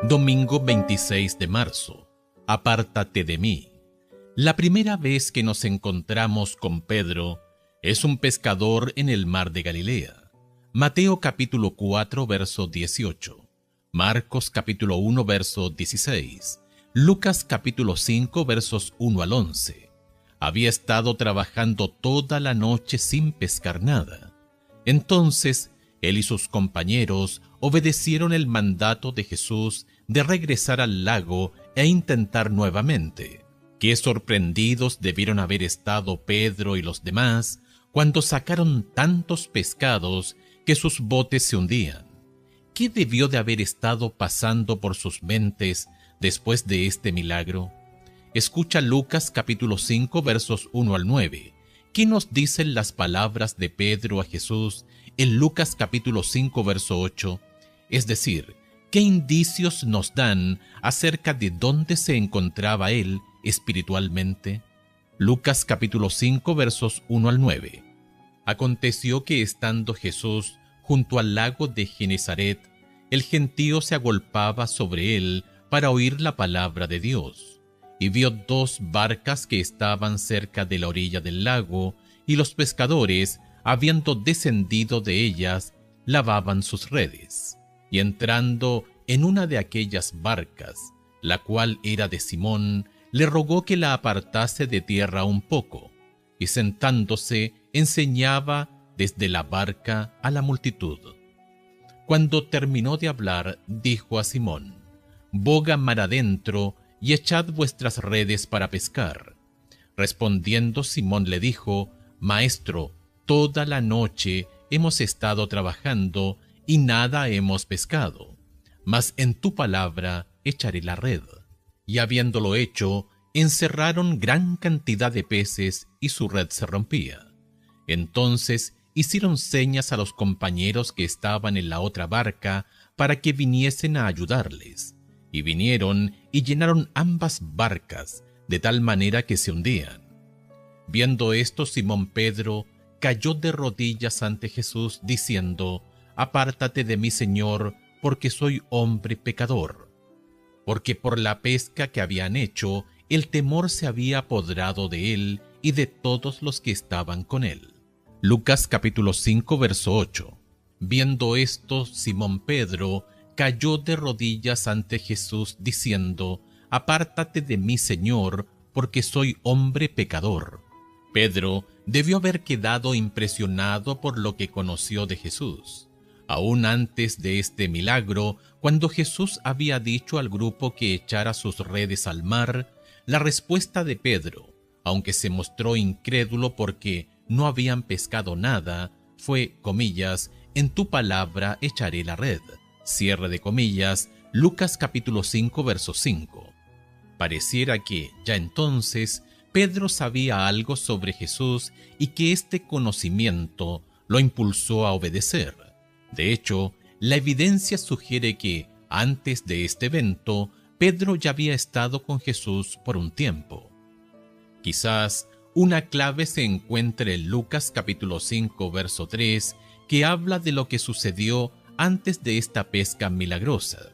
Domingo 26 de marzo. Apártate de mí. La primera vez que nos encontramos con Pedro es un pescador en el mar de Galilea. Mateo capítulo 4, verso 18. Marcos capítulo 1, verso 16. Lucas capítulo 5, versos 1 al 11. Había estado trabajando toda la noche sin pescar nada. Entonces, él y sus compañeros obedecieron el mandato de Jesús de regresar al lago e intentar nuevamente. Qué sorprendidos debieron haber estado Pedro y los demás cuando sacaron tantos pescados que sus botes se hundían. ¿Qué debió de haber estado pasando por sus mentes después de este milagro? Escucha Lucas capítulo 5 versos 1 al 9. ¿Qué nos dicen las palabras de Pedro a Jesús en Lucas capítulo 5 verso 8? Es decir, ¿qué indicios nos dan acerca de dónde se encontraba él espiritualmente? Lucas capítulo 5 versos 1 al 9. Aconteció que estando Jesús junto al lago de Genezaret, el gentío se agolpaba sobre él para oír la palabra de Dios. Y vio dos barcas que estaban cerca de la orilla del lago, y los pescadores, habiendo descendido de ellas, lavaban sus redes. Y entrando en una de aquellas barcas, la cual era de Simón, le rogó que la apartase de tierra un poco, y sentándose enseñaba desde la barca a la multitud. Cuando terminó de hablar, dijo a Simón: «Boga mar adentro y echad vuestras redes para pescar». Respondiendo Simón le dijo: «Maestro, toda la noche hemos estado trabajando y nada hemos pescado, mas en tu palabra echaré la red». Y habiéndolo hecho, encerraron gran cantidad de peces y su red se rompía. Entonces hicieron señas a los compañeros que estaban en la otra barca para que viniesen a ayudarles. Y vinieron y llenaron ambas barcas, de tal manera que se hundían. Viendo esto, Simón Pedro cayó de rodillas ante Jesús, diciendo: «Apártate de mí, Señor, porque soy hombre pecador». Porque por la pesca que habían hecho, el temor se había apoderado de él y de todos los que estaban con él. Lucas capítulo 5, verso 8. Viendo esto, Simón Pedro cayó de rodillas ante Jesús, diciendo: «Apártate de mí, Señor, porque soy hombre pecador». Pedro debió haber quedado impresionado por lo que conoció de Jesús. Aún antes de este milagro, cuando Jesús había dicho al grupo que echara sus redes al mar, la respuesta de Pedro, aunque se mostró incrédulo porque no habían pescado nada, fue, comillas, «En tu palabra echaré la red». Cierre de comillas, Lucas capítulo 5, verso 5. Pareciera que, ya entonces, Pedro sabía algo sobre Jesús y que este conocimiento lo impulsó a obedecer. De hecho, la evidencia sugiere que, antes de este evento, Pedro ya había estado con Jesús por un tiempo. Quizás una clave se encuentre en Lucas capítulo 5, verso 3, que habla de lo que sucedió antes de esta pesca milagrosa.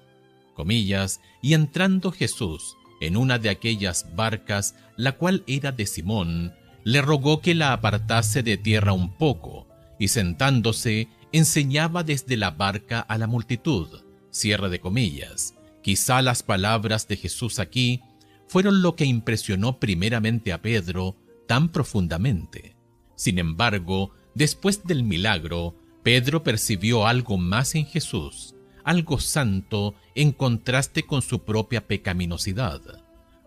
Comillas, «Y entrando Jesús en una de aquellas barcas, la cual era de Simón, le rogó que la apartase de tierra un poco, y sentándose, enseñaba desde la barca a la multitud». Cierre de comillas. Quizá las palabras de Jesús aquí fueron lo que impresionó primeramente a Pedro tan profundamente. Sin embargo, después del milagro, Pedro percibió algo más en Jesús, algo santo en contraste con su propia pecaminosidad.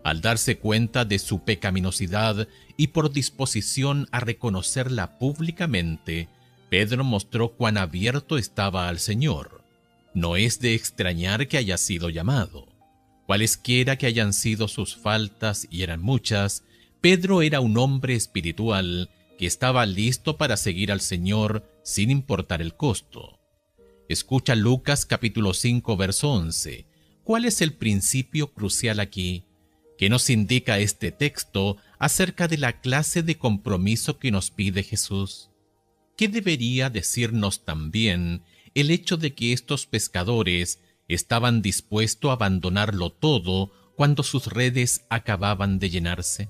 Al darse cuenta de su pecaminosidad y por disposición a reconocerla públicamente, Pedro mostró cuán abierto estaba al Señor. No es de extrañar que haya sido llamado. Cualesquiera que hayan sido sus faltas, y eran muchas, Pedro era un hombre espiritual que estaba listo para seguir al Señor sin importar el costo. Escucha Lucas capítulo 5, verso 11. ¿Cuál es el principio crucial aquí? ¿Qué nos indica este texto acerca de la clase de compromiso que nos pide Jesús? ¿Qué debería decirnos también el hecho de que estos pescadores estaban dispuestos a abandonarlo todo cuando sus redes acababan de llenarse.